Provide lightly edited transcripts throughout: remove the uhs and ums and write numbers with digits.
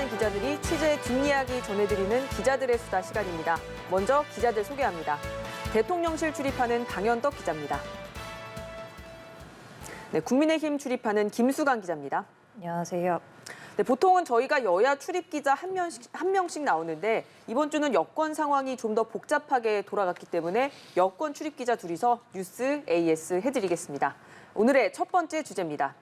만난 기자들이 취재 뒷이야기 전해드리는 기자들의 수다 시간입니다. 먼저 기자들 소개합니다. 대통령실 출입하는 방현덕 기자입니다. 네, 국민의힘 출입하는 김수강 기자입니다. 안녕하세요. 네, 보통은 저희가 여야 출입 기자 한 명씩 나오는데 이번 주는 여권 상황이 좀 더 복잡하게 돌아갔기 때문에 여권 출입 기자 둘이서 뉴스 AS 해드리겠습니다. 오늘의 첫 번째 주제입니다.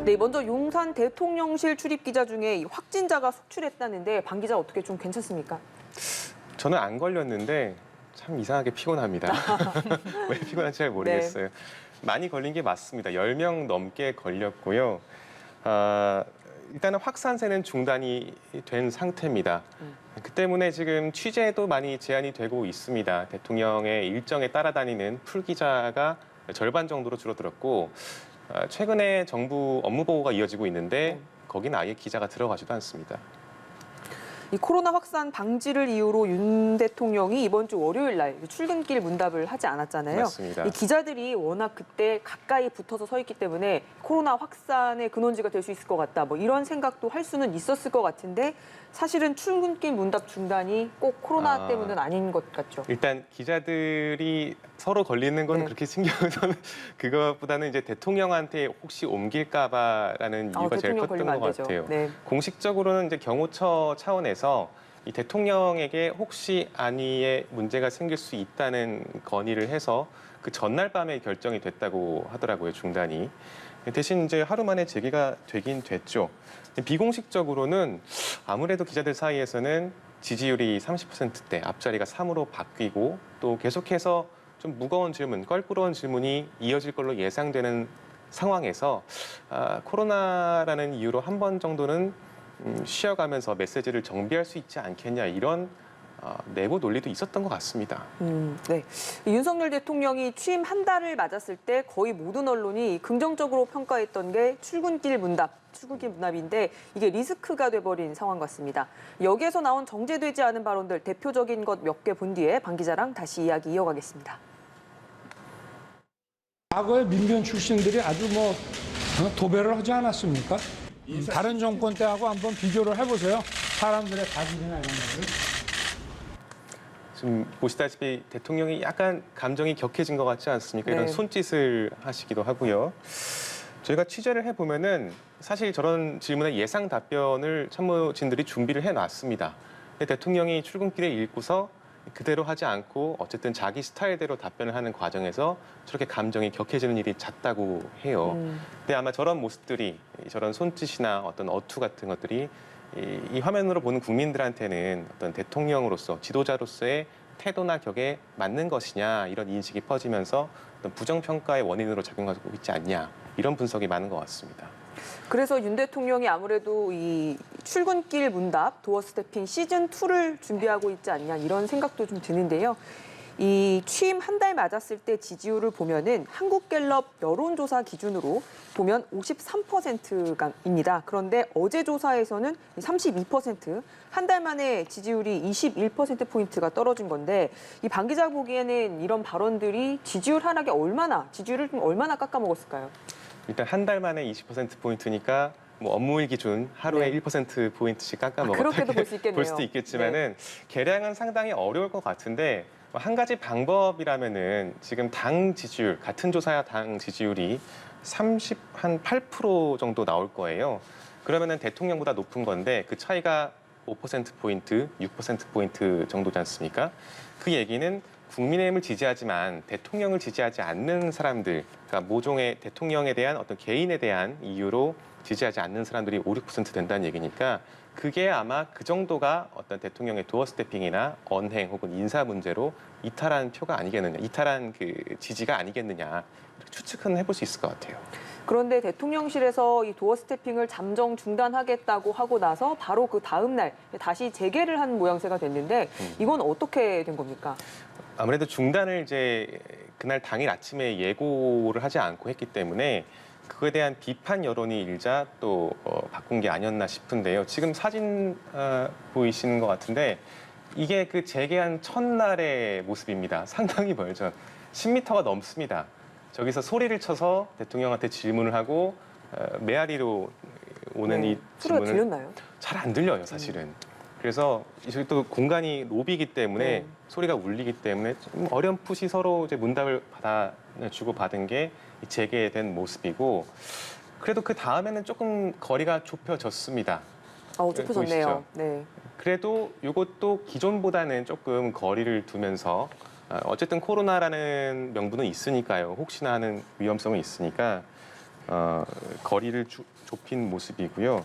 네, 먼저 용산 대통령실 출입 기자 중에 확진자가 속출했다는데 방 기자 어떻게 좀 괜찮습니까? 저는 안 걸렸는데 참 이상하게 피곤합니다. 왜 피곤한지 잘 모르겠어요. 네. 많이 걸린 게 맞습니다. 10명 넘게 걸렸고요. 일단은 확산세는 중단이 된 상태입니다. 그 때문에 지금 취재도 많이 제한이 되고 있습니다. 대통령의 일정에 따라다니는 풀 기자가 절반 정도로 줄어들었고 최근에 정부 업무 보고가 이어지고 있는데 거기는 아예 기자가 들어가지도 않습니다. 이 코로나 확산 방지를 이유로 윤 대통령이 이번 주 월요일 날 출근길 문답을 하지 않았잖아요. 맞습니다. 이 기자들이 워낙 그때 가까이 붙어서 서 있기 때문에 코로나 확산의 근원지가 될 수 있을 것 같다. 뭐 이런 생각도 할 수는 있었을 것 같은데 사실은 출근길 문답 중단이 꼭 코로나 때문은 아닌 것 같죠. 일단 기자들이 서로 걸리는 건 그렇게 신경을 그것보다는 이제 대통령한테 혹시 옮길까봐라는 이유가 제일 컸던 것 같아요. 네. 공식적으로는 이제 경호처 차원에서 이 대통령에게 혹시 안위에 문제가 생길 수 있다는 건의를 해서 그 전날 밤에 결정이 됐다고 하더라고요, 중단이. 대신 이제 하루 만에 재개가 되긴 됐죠. 비공식적으로는 아무래도 기자들 사이에서는 지지율이 30%대, 앞자리가 3으로 바뀌고 또 계속해서 좀 무거운 질문, 껄끄러운 질문이 이어질 걸로 예상되는 상황에서 코로나라는 이유로 한 번 정도는 쉬어가면서 메시지를 정비할 수 있지 않겠냐 이런 내부 논리도 있었던 것 같습니다. 네. 윤석열 대통령이 취임 한 달을 맞았을 때 거의 모든 언론이 긍정적으로 평가했던 게 출근길 문답인데 이게 리스크가 돼버린 상황 같습니다. 여기에서 나온 정제되지 않은 발언들 대표적인 것 몇 개 본 뒤에 방 기자랑 다시 이야기 이어가겠습니다. 과거의 민변 출신들이 아주 도배를 하지 않았습니까? 다른 정권 때하고 한번 비교를 해보세요. 사람들의 가질이나 이런 것들. 지금 보시다시피 대통령이 약간 감정이 격해진 것 같지 않습니까? 이런 손짓을 하시기도 하고요. 저희가 취재를 해보면은 사실 저런 질문에 예상 답변을 참모진들이 준비를 해놨습니다. 근데 대통령이 출근길에 읽고서 그대로 하지 않고 어쨌든 자기 스타일대로 답변을 하는 과정에서 저렇게 감정이 격해지는 일이 잦다고 해요. 근데 아마 저런 모습들이 저런 손짓이나 어떤 어투 같은 것들이 이 화면으로 보는 국민들한테는 어떤 대통령으로서 지도자로서의 태도나 격에 맞는 것이냐 이런 인식이 퍼지면서 어떤 부정평가의 원인으로 작용하고 있지 않냐 이런 분석이 많은 것 같습니다. 그래서 윤 대통령이 아무래도 이 출근길 문답 도어 스태핑 시즌2를 준비하고 있지 않냐 이런 생각도 좀 드는데요. 이 취임 한 달 맞았을 때 지지율을 보면은 한국갤럽 여론조사 기준으로 보면 53%입니다. 그런데 어제 조사에서는 32%, 한 달 만에 지지율이 21%포인트가 떨어진 건데 이 방 기자 보기에는 이런 발언들이 지지율 하락에 지지율을 좀 얼마나 깎아먹었을까요? 일단 한 달 만에 20%포인트니까 뭐 업무일 기준 하루에 1%포인트씩 깎아먹었다. 그렇게도 볼 수 있겠네요. 볼 수도 있겠지만은 계량은 상당히 어려울 것 같은데 한 가지 방법이라면은 지금 당 지지율, 같은 조사야 당 지지율이 38% 정도 나올 거예요. 그러면은 대통령보다 높은 건데 그 차이가 5%포인트, 6%포인트 정도지 않습니까? 그 얘기는 국민의힘을 지지하지만 대통령을 지지하지 않는 사람들, 그러니까 모종의 대통령에 대한 어떤 개인에 대한 이유로 지지하지 않는 사람들이 5, 6% 된다는 얘기니까 그게 아마 그 정도가 어떤 대통령의 도어 스태핑이나 언행 혹은 인사 문제로 이탈한 표가 아니겠느냐, 이탈한 그 지지가 아니겠느냐 이렇게 추측은 해볼 수 있을 것 같아요. 그런데 대통령실에서 이 도어 스태핑을 잠정 중단하겠다고 하고 나서 바로 그 다음 날 다시 재개를 한 모양새가 됐는데 이건 어떻게 된 겁니까? 아무래도 중단을 이제 그날 당일 아침에 예고를 하지 않고 했기 때문에 그거에 대한 비판 여론이 일자 또 바꾼 게 아니었나 싶은데요. 지금 사진 보이시는 것 같은데 이게 그 재개한 첫날의 모습입니다. 상당히 멀죠. 10m가 넘습니다. 저기서 소리를 쳐서 대통령한테 질문을 하고 메아리로 오는 이 소리가 질문을 들렸나요? 잘 안 들려요, 사실은. 그래서 저희 또 공간이 로비이기 때문에 네. 소리가 울리기 때문에 좀 어렴풋이 서로 이제 문답을 주고 받은 게 재개된 모습이고, 그래도 그 다음에는 조금 거리가 좁혀졌습니다. 좁혀졌네요. 보이시죠? 네. 그래도 이것도 기존보다는 조금 거리를 두면서 어쨌든 코로나라는 명분은 있으니까요. 혹시나 하는 위험성은 있으니까 거리를 좁힌 모습이고요.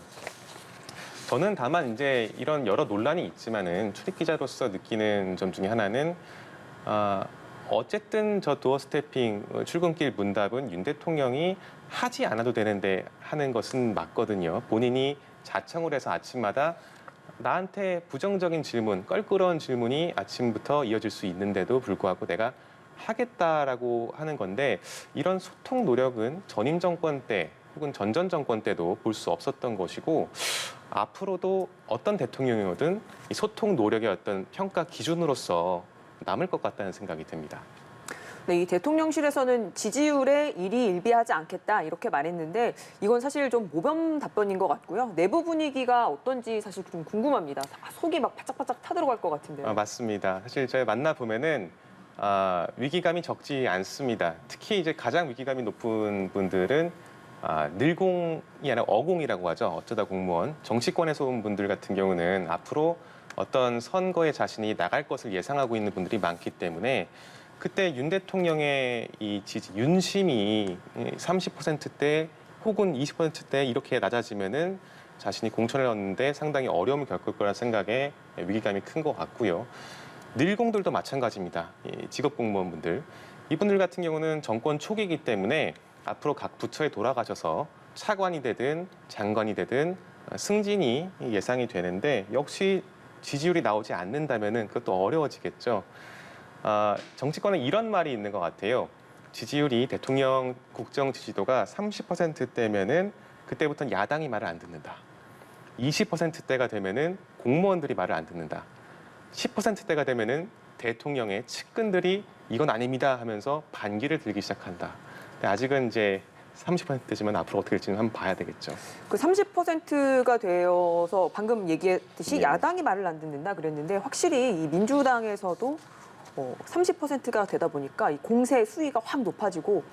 저는 다만 이제 이런 여러 논란이 있지만은 출입 기자로서 느끼는 점 중에 하나는 어쨌든 저 도어 스태핑 출근길 문답은 윤 대통령이 하지 않아도 되는데 하는 것은 맞거든요. 본인이 자청을 해서 아침마다 나한테 부정적인 질문, 껄끄러운 질문이 아침부터 이어질 수 있는데도 불구하고 내가 하겠다라고 하는 건데, 이런 소통 노력은 전임 정권 때 혹은 전전 정권 때도 볼 수 없었던 것이고, 앞으로도 어떤 대통령이든 이 소통 노력의 어떤 평가 기준으로서 남을 것 같다는 생각이 듭니다. 네, 이 대통령실에서는 지지율에 일희일비하지 않겠다 이렇게 말했는데, 이건 사실 좀 모범 답변인 것 같고요. 내부 분위기가 어떤지 사실 좀 궁금합니다. 속이 막 바짝바짝 타들어갈 것 같은데요. 맞습니다. 사실 저희 만나보면은 위기감이 적지 않습니다. 특히 이제 가장 위기감이 높은 분들은 늘공이 아니라 어공이라고 하죠. 어쩌다 공무원. 정치권에서 온 분들 같은 경우는 앞으로 어떤 선거에 자신이 나갈 것을 예상하고 있는 분들이 많기 때문에, 그때 윤 대통령의 이 지지, 윤심이 30%대 혹은 20%대 이렇게 낮아지면은 자신이 공천을 얻는데 상당히 어려움을 겪을 거라는 생각에 위기감이 큰 것 같고요. 늘공들도 마찬가지입니다. 직업 공무원분들. 이분들 같은 경우는 정권 초기이기 때문에 앞으로 각 부처에 돌아가셔서 차관이 되든 장관이 되든 승진이 예상이 되는데, 역시 지지율이 나오지 않는다면은 그것도 어려워지겠죠. 정치권은 이런 말이 있는 것 같아요. 지지율이 대통령 국정 지지도가 30%대면은 그때부터는 야당이 말을 안 듣는다. 20%대가 되면은 공무원들이 말을 안 듣는다. 10%대가 되면은 대통령의 측근들이 이건 아닙니다 하면서 반기를 들기 시작한다. 근데 아직은 이제 30%대지만 앞으로 어떻게 될지는 한번 봐야 되겠죠. 그 30%가 되어서 방금 얘기했듯이 네. 야당이 말을 안 듣는다 그랬는데, 확실히 이 민주당에서도 30%가 되다 보니까 이 공세 수위가 확 높아지고,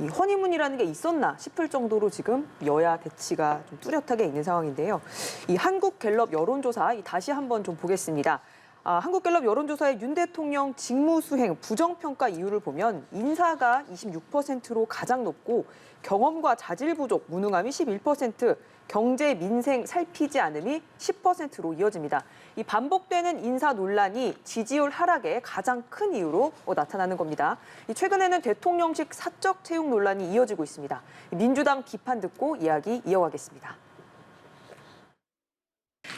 이 허니문이라는 게 있었나 싶을 정도로 지금 여야 대치가 좀 뚜렷하게 있는 상황인데요. 이 한국갤럽 여론조사 다시 한번 좀 보겠습니다. 한국갤럽 여론조사의 윤 대통령 직무수행 부정평가 이유를 보면 인사가 26%로 가장 높고, 경험과 자질 부족, 무능함이 11%, 경제, 민생 살피지 않음이 10%로 이어집니다. 이 반복되는 인사 논란이 지지율 하락의 가장 큰 이유로 나타나는 겁니다. 최근에는 대통령직 사적 채용 논란이 이어지고 있습니다. 민주당 비판 듣고 이야기 이어가겠습니다.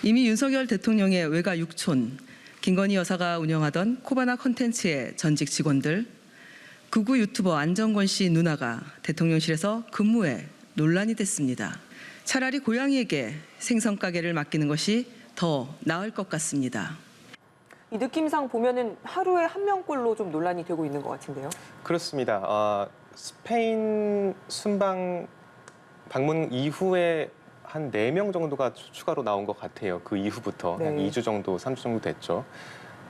이미 윤석열 대통령의 외가 육촌, 김건희 여사가 운영하던 코바나 콘텐츠의 전직 직원들, 극우 유튜버 안정권 씨 누나가 대통령실에서 근무에 논란이 됐습니다. 차라리 고양이에게 생선 가게를 맡기는 것이 더 나을 것 같습니다. 이 느낌상 보면은 하루에 한 명꼴로 좀 논란이 되고 있는 것 같은데요. 그렇습니다. 스페인 순방 방문 이후에 한 4명 정도가 추가로 나온 것 같아요. 그 이후부터 네. 한 2주 정도, 3주 정도 됐죠.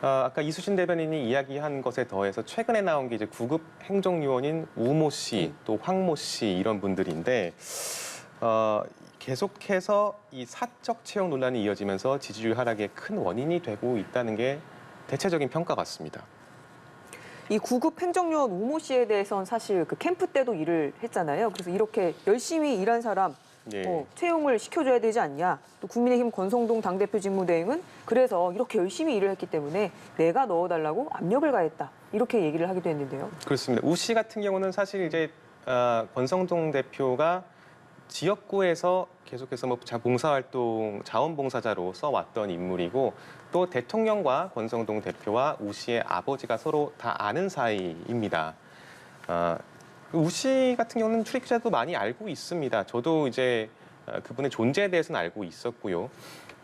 아까 이수신 대변인이 이야기한 것에 더해서 최근에 나온 게 이제 구급 행정요원인 우모 씨, 또 황모 씨 이런 분들인데, 계속해서 이 사적 채용 논란이 이어지면서 지지율 하락의 큰 원인이 되고 있다는 게 대체적인 평가 같습니다. 이 구급 행정요원 우모 씨에 대해서는 사실 그 캠프 때도 일을 했잖아요. 그래서 이렇게 열심히 일한 사람 예. 채용을 시켜줘야 되지 않냐. 또 국민의힘 권성동 당대표 직무대행은 그래서 이렇게 열심히 일을 했기 때문에 내가 넣어달라고 압력을 가했다. 이렇게 얘기를 하기도 했는데요. 그렇습니다. 우 씨 같은 경우는 사실 이제 권성동 대표가 지역구에서 계속해서 봉사활동, 자원봉사자로 써왔던 인물이고, 또 대통령과 권성동 대표와 우 씨의 아버지가 서로 다 아는 사이입니다. 우 씨 같은 경우는 출입기자도 많이 알고 있습니다. 저도 이제 그분의 존재에 대해서는 알고 있었고요.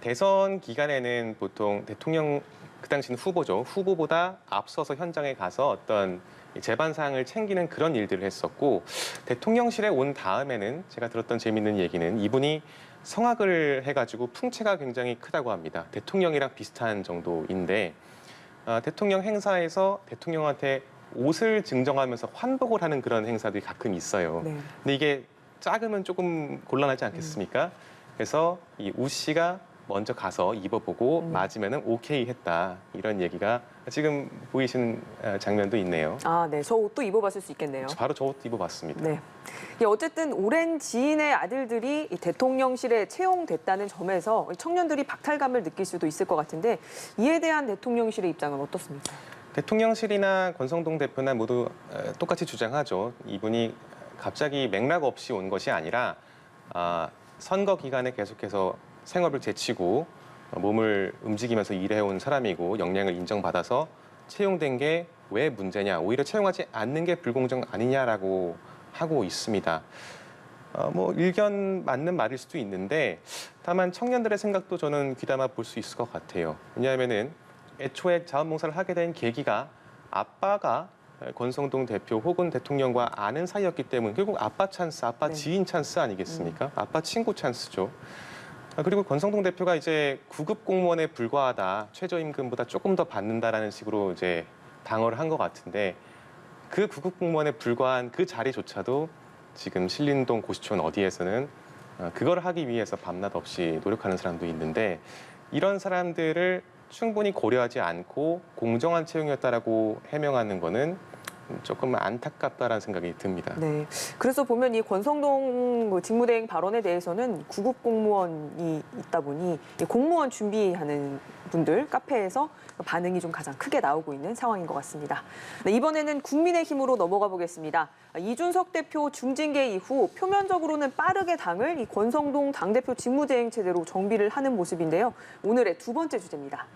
대선 기간에는 보통 대통령, 그 당시는 후보죠. 후보보다 앞서서 현장에 가서 어떤 재반 사항을 챙기는 그런 일들을 했었고 대통령실에 온 다음에는 제가 들었던 재밌는 얘기는 이분이 성악을 해가지고 풍채가 굉장히 크다고 합니다. 대통령이랑 비슷한 정도인데 대통령 행사에서 대통령한테 옷을 증정하면서 환복을 하는 그런 행사들이 가끔 있어요. 네. 근데 이게 작으면 조금 곤란하지 않겠습니까? 그래서 이 우 씨가 먼저 가서 입어보고 맞으면은 오케이 했다 이런 얘기가 지금 보이시는 장면도 있네요. 아, 네. 저 옷도 입어봤을 수 있겠네요. 바로 저 옷도 입어봤습니다. 네. 어쨌든 오랜 지인의 아들들이 이 대통령실에 채용됐다는 점에서 청년들이 박탈감을 느낄 수도 있을 것 같은데 이에 대한 대통령실의 입장은 어떻습니까? 대통령실이나 권성동 대표나 모두 똑같이 주장하죠. 이분이 갑자기 맥락 없이 온 것이 아니라 선거 기간에 계속해서 생업을 제치고 몸을 움직이면서 일해온 사람이고 역량을 인정받아서 채용된 게 왜 문제냐. 오히려 채용하지 않는 게 불공정 아니냐라고 하고 있습니다. 뭐 일견 맞는 말일 수도 있는데 다만 청년들의 생각도 저는 귀담아 볼 수 있을 것 같아요. 왜냐하면은 애초에 자원봉사를 하게 된 계기가 아빠가 권성동 대표 혹은 대통령과 아는 사이였기 때문에 결국 아빠 찬스, 아빠 네. 지인 찬스 아니겠습니까? 아빠 친구 찬스죠. 그리고 권성동 대표가 이제 9급 공무원에 불과하다, 최저임금보다 조금 더 받는다라는 식으로 이제 방어를 한 것 같은데 그 9급 공무원에 불과한 그 자리조차도 지금 신림동 고시촌 어디에서는 그걸 하기 위해서 밤낮 없이 노력하는 사람도 있는데 이런 사람들을 충분히 고려하지 않고 공정한 채용이었다라고 해명하는 거는 조금 안타깝다라는 생각이 듭니다. 네. 그래서 보면 이 권성동 직무대행 발언에 대해서는 9급 공무원이 있다 보니 이 공무원 준비하는 분들 카페에서 반응이 좀 가장 크게 나오고 있는 상황인 것 같습니다. 네, 이번에는 국민의힘으로 넘어가 보겠습니다. 이준석 대표 중징계 이후 표면적으로는 빠르게 당을 이 권성동 당대표 직무대행 체제로 정비를 하는 모습인데요. 오늘의 두 번째 주제입니다.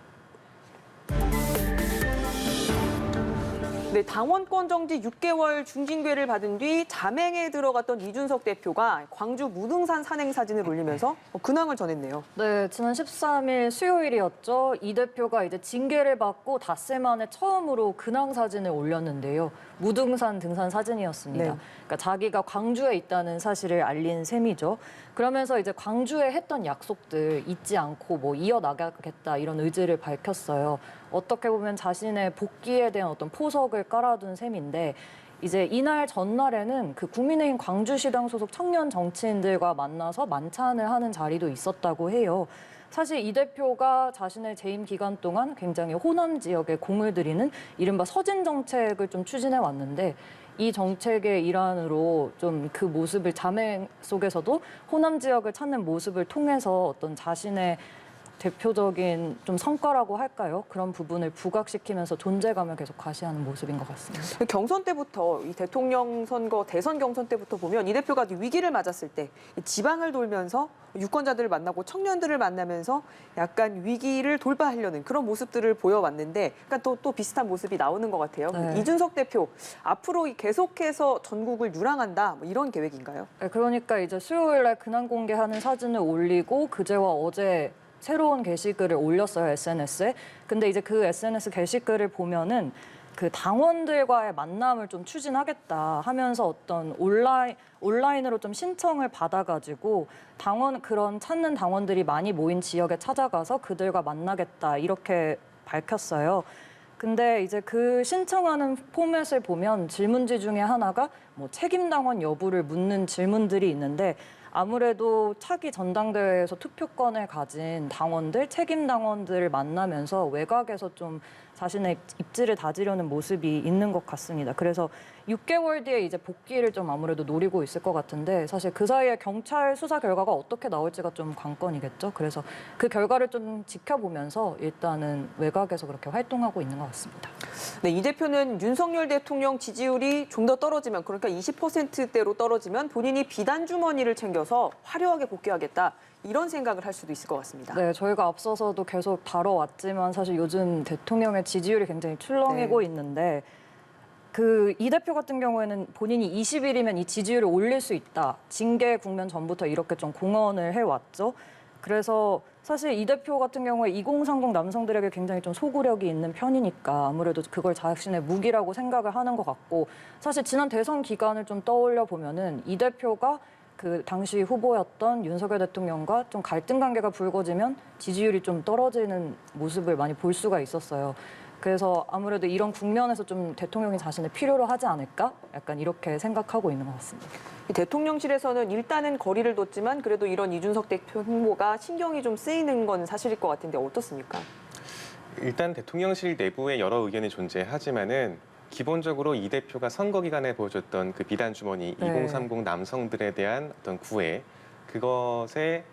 네, 당원권 정지 6개월 중징계를 받은 뒤 잠행에 들어갔던 이준석 대표가 광주 무등산 산행 사진을 올리면서 근황을 전했네요. 네, 지난 13일 수요일이었죠. 이 대표가 이제 징계를 받고 닷새 만에 처음으로 근황 사진을 올렸는데요. 무등산 등산 사진이었습니다. 네. 그러니까 자기가 광주에 있다는 사실을 알린 셈이죠. 그러면서 이제 광주에 했던 약속들 잊지 않고 뭐 이어나가겠다 이런 의지를 밝혔어요. 어떻게 보면 자신의 복귀에 대한 어떤 포석을 깔아둔 셈인데 이제 이날 전날에는 그 국민의힘 광주시당 소속 청년 정치인들과 만나서 만찬을 하는 자리도 있었다고 해요. 사실 이 대표가 자신의 재임 기간 동안 굉장히 호남 지역에 공을 들이는 이른바 서진 정책을 좀 추진해 왔는데 이 정책의 일환으로 좀 그 모습을 잠행 속에서도 호남 지역을 찾는 모습을 통해서 어떤 자신의 대표적인 좀 성과라고 할까요? 그런 부분을 부각시키면서 존재감을 계속 과시하는 모습인 것 같습니다. 경선 때부터 이 대통령 선거, 대선 경선 때부터 보면 이 대표가 위기를 맞았을 때 지방을 돌면서 유권자들을 만나고 청년들을 만나면서 약간 위기를 돌파하려는 그런 모습들을 보여왔는데 그러니까 또 비슷한 모습이 나오는 것 같아요. 네. 이준석 대표 앞으로 계속해서 전국을 유랑한다 뭐 이런 계획인가요? 네, 그러니까 이제 수요일 날 근황 공개하는 사진을 올리고 그제와 어제 새로운 게시글을 올렸어요, SNS에. 근데 이제 그 SNS 게시글을 보면은 그 당원들과의 만남을 좀 추진하겠다 하면서 어떤 온라인으로 좀 신청을 받아가지고 그런 찾는 당원들이 많이 모인 지역에 찾아가서 그들과 만나겠다 이렇게 밝혔어요. 근데 이제 그 신청하는 포맷을 보면 질문지 중에 하나가 뭐 책임 당원 여부를 묻는 질문들이 있는데 아무래도 차기 전당대회에서 투표권을 가진 당원들, 책임 당원들을 만나면서 외곽에서 좀 자신의 입지를 다지려는 모습이 있는 것 같습니다. 그래서 6개월 뒤에 이제 복귀를 좀 아무래도 노리고 있을 것 같은데 사실 그 사이에 경찰 수사 결과가 어떻게 나올지가 좀 관건이겠죠. 그래서 그 결과를 좀 지켜보면서 일단은 외곽에서 그렇게 활동하고 있는 것 같습니다. 네, 이 대표는 윤석열 대통령 지지율이 좀 더 떨어지면 그러니까 20%대로 떨어지면 본인이 비단 주머니를 챙겨서 화려하게 복귀하겠다. 이런 생각을 할 수도 있을 것 같습니다. 네, 저희가 앞서서도 계속 다뤄왔지만 사실 요즘 대통령의 지지율이 굉장히 출렁이고 있는데 이 대표 같은 경우에는 본인이 20일이면 이 지지율을 올릴 수 있다. 징계 국면 전부터 이렇게 좀 공언을 해왔죠. 그래서 사실 이 대표 같은 경우에 2030 남성들에게 굉장히 좀 소구력이 있는 편이니까 아무래도 그걸 자신의 무기라고 생각을 하는 것 같고, 사실 지난 대선 기간을 좀 떠올려 보면은 이 대표가 그 당시 후보였던 윤석열 대통령과 좀 갈등 관계가 불거지면 지지율이 좀 떨어지는 모습을 많이 볼 수가 있었어요. 그래서 아무래도 이런 국면에서 좀 대통령이 자신을 필요로 하지 않을까? 약간 이렇게 생각하고 있는 것 같습니다. 대통령실에서는 일단은 거리를 뒀지만 그래도 이런 이준석 대표 행보가 신경이 좀 쓰이는 건 사실일 것 같은데 어떻습니까? 일단 대통령실 내부에 여러 의견이 존재하지만은 기본적으로 이 대표가 선거 기간에 보여줬던 그 비단 주머니 네. 2030 남성들에 대한 어떤 구애, 그것에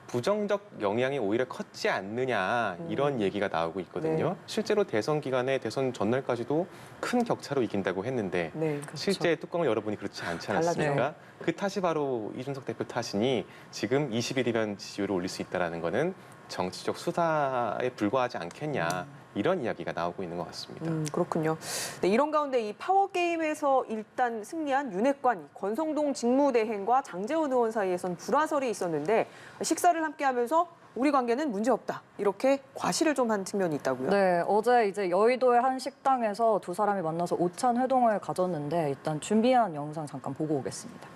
부정적 영향이 오히려 컸지 않느냐 이런 얘기가 나오고 있거든요. 네. 실제로 대선 기간에 대선 전날까지도 큰 격차로 이긴다고 했는데 네. 실제 뚜껑을 열어보니 그렇지 않지 않았습니까? 그 탓이 바로 이준석 대표 탓이니 지금 20일이면 지지율을 올릴 수 있다는 거는 정치적 수사에 불과하지 않겠냐 이런 이야기가 나오고 있는 것 같습니다. 그렇군요. 네, 이런 가운데 이 파워게임에서 일단 승리한 윤핵관 권성동 직무대행과 장제원 의원 사이에선 불화설이 있었는데 식사를 함께하면서 우리 관계는 문제없다 이렇게 과시를 좀 한 측면이 있다고요? 네, 어제 이제 여의도의 한 식당에서 두 사람이 만나서 오찬 회동을 가졌는데 일단 준비한 영상 잠깐 보고 오겠습니다.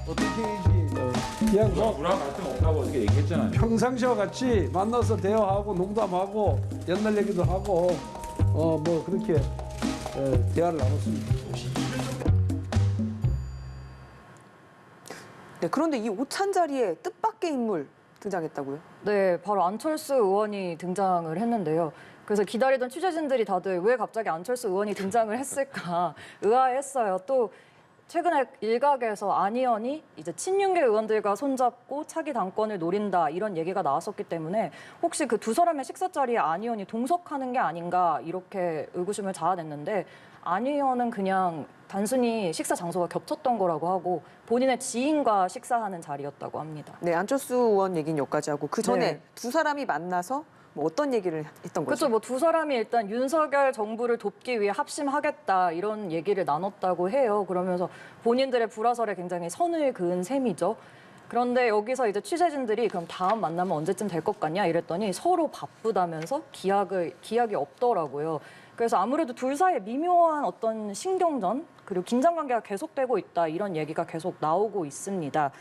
어떻게 해야지. 그냥 뭐 불화 갈등 없다고 어떻게 얘기했잖아요. 평상시와 같이 만나서 대화하고 농담하고 옛날 얘기도 하고 뭐 그렇게 대화를 나눴습니다. 네, 그런데 이 오찬 자리에 뜻밖의 인물 등장했다고요? 네, 바로 안철수 의원이 등장을 했는데요. 그래서 기다리던 취재진들이 다들 왜 갑자기 안철수 의원이 등장을 했을까 의아했어요. 또 최근에 일각에서 안 의원이 이제 친윤계 의원들과 손잡고 차기 당권을 노린다 이런 얘기가 나왔었기 때문에 혹시 그 두 사람의 식사 자리에 안 의원이 동석하는 게 아닌가 이렇게 의구심을 자아냈는데, 안 의원은 그냥 단순히 식사 장소가 겹쳤던 거라고 하고 본인의 지인과 식사하는 자리였다고 합니다. 네, 안철수 의원 얘기는 여기까지 하고 그 전에 네. 두 사람이 만나서 뭐 어떤 얘기를 했던 거죠? 그렇죠. 뭐 두 사람이 일단 윤석열 정부를 돕기 위해 합심하겠다 이런 얘기를 나눴다고 해요. 그러면서 본인들의 불화설에 굉장히 선을 그은 셈이죠. 그런데 여기서 이제 취재진들이 그럼 다음 만나면 언제쯤 될 것 같냐 이랬더니 서로 바쁘다면서 기약이 없더라고요. 그래서 아무래도 둘 사이에 미묘한 어떤 신경전 그리고 긴장 관계가 계속되고 있다 이런 얘기가 계속 나오고 있습니다.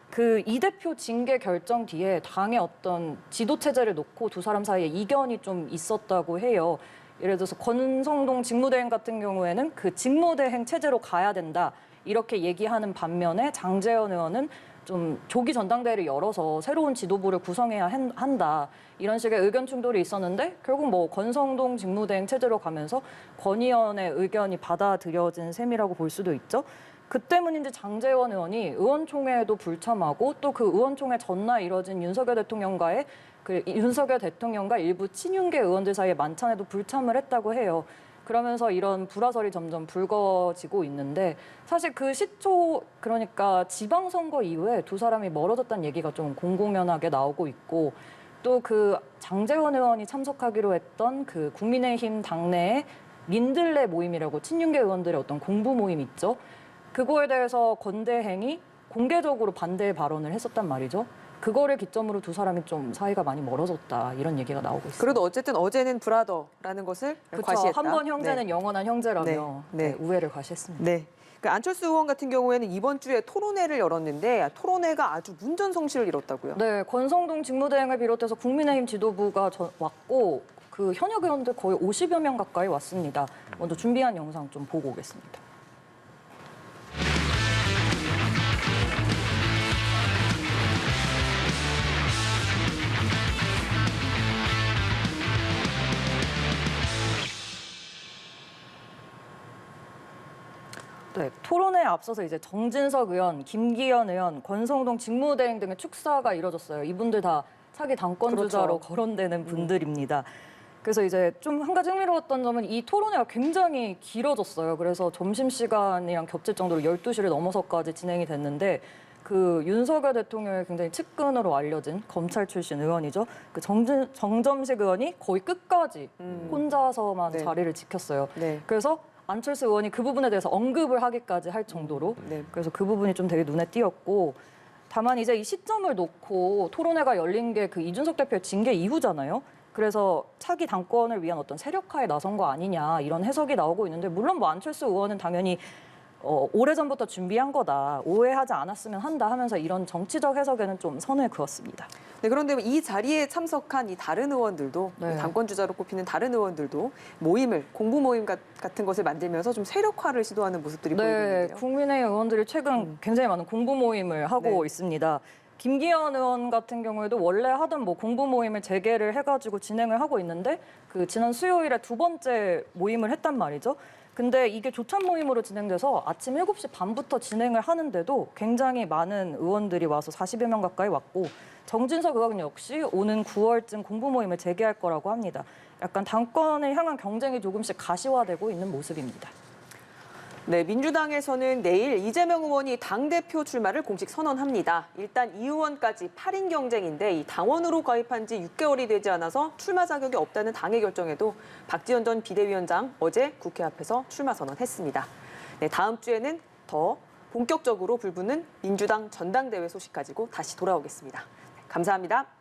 그 이 대표 징계 결정 뒤에 당의 어떤 지도 체제를 놓고 두 사람 사이에 이견이 좀 있었다고 해요. 예를 들어서 권성동 직무대행 같은 경우에는 그 직무대행 체제로 가야 된다 이렇게 얘기하는 반면에 장제원 의원은 좀 조기 전당대회를 열어서 새로운 지도부를 구성해야 한다 이런 식의 의견 충돌이 있었는데 결국 뭐 권성동 직무대행 체제로 가면서 권 의원의 의견이 받아들여진 셈이라고 볼 수도 있죠. 그 때문인지 장제원 의원이 의원총회에도 불참하고 또 그 의원총회 전날 이뤄진 윤석열 대통령과 일부 친윤계 의원들 사이의 만찬에도 불참을 했다고 해요. 그러면서 이런 불화설이 점점 불거지고 있는데 사실 그 시초 그러니까 지방선거 이후에 두 사람이 멀어졌다는 얘기가 좀 공공연하게 나오고 있고, 또 그 장제원 의원이 참석하기로 했던 그 국민의힘 당내의 민들레 모임이라고 친윤계 의원들의 어떤 공부 모임 있죠. 그거에 대해서 권 대행이 공개적으로 반대 발언을 했었단 말이죠. 그거를 기점으로 두 사람이 좀 사이가 많이 멀어졌다 이런 얘기가 나오고 있습니다. 그래도 어쨌든 어제는 브라더라는 것을 그렇죠. 과시했다. 한 번 형제는 네. 영원한 형제라며 네. 네, 우애를 과시했습니다. 네. 그 안철수 의원 같은 경우에는 이번 주에 토론회를 열었는데 토론회가 아주 문전성시를 이뤘다고요. 네, 권성동 직무대행을 비롯해서 국민의힘 지도부가 왔고 그 현역 의원들 거의 50여 명 가까이 왔습니다. 먼저 준비한 영상 좀 보고 오겠습니다. 네, 토론회에 앞서서 이제 정진석 의원, 김기현 의원, 권성동 직무대행 등의 축사가 이뤄졌어요. 이분들 다 차기 당권 그렇죠. 주자로 거론되는 분들입니다. 그래서 이제 좀 한 가지 흥미로웠던 점은 이 토론회가 굉장히 길어졌어요. 그래서 점심시간이랑 겹칠 정도로 12시를 넘어서까지 진행이 됐는데 그 윤석열 대통령의 굉장히 측근으로 알려진 검찰 출신 의원이죠. 그 정점식 의원이 거의 끝까지 혼자서만 네. 자리를 지켰어요. 네. 그래서 안철수 의원이 그 부분에 대해서 언급을 하기까지 할 정도로 네. 그래서 그 부분이 좀 되게 눈에 띄었고 다만 이제 이 시점을 놓고 토론회가 열린 게 그 이준석 대표의 징계 이후잖아요. 그래서 차기 당권을 위한 어떤 세력화에 나선 거 아니냐 이런 해석이 나오고 있는데 물론 뭐 안철수 의원은 당연히 오래전부터 준비한 거다. 오해하지 않았으면 한다 하면서 이런 정치적 해석에는 좀 선을 그었습니다. 네, 그런데 이 자리에 참석한 이 다른 의원들도 네. 당권 주자로 꼽히는 다른 의원들도 공부 모임 같은 것을 만들면서 좀 세력화를 시도하는 모습들이 보이고 네, 있는데요. 국민의힘 의원들이 최근 굉장히 많은 공부 모임을 하고 네. 있습니다. 김기현 의원 같은 경우에도 원래 하던 뭐 공부 모임을 재개를 해가지고 진행을 하고 있는데 그 지난 수요일에 2번째 모임을 했단 말이죠. 근데 이게 조찬 모임으로 진행돼서 아침 7시 반부터 진행을 하는데도 굉장히 많은 의원들이 와서 40여 명 가까이 왔고 정진석 의원 역시 오는 9월쯤 공부 모임을 재개할 거라고 합니다. 약간 당권을 향한 경쟁이 조금씩 가시화되고 있는 모습입니다. 네, 민주당에서는 내일 이재명 의원이 당대표 출마를 공식 선언합니다. 일단 이 의원까지 8인 경쟁인데 이 당원으로 가입한 지 6개월이 되지 않아서 출마 자격이 없다는 당의 결정에도 박지원 전 비대위원장 어제 국회 앞에서 출마 선언했습니다. 네, 다음 주에는 더 본격적으로 불붙는 민주당 전당대회 소식 가지고 다시 돌아오겠습니다. 네, 감사합니다.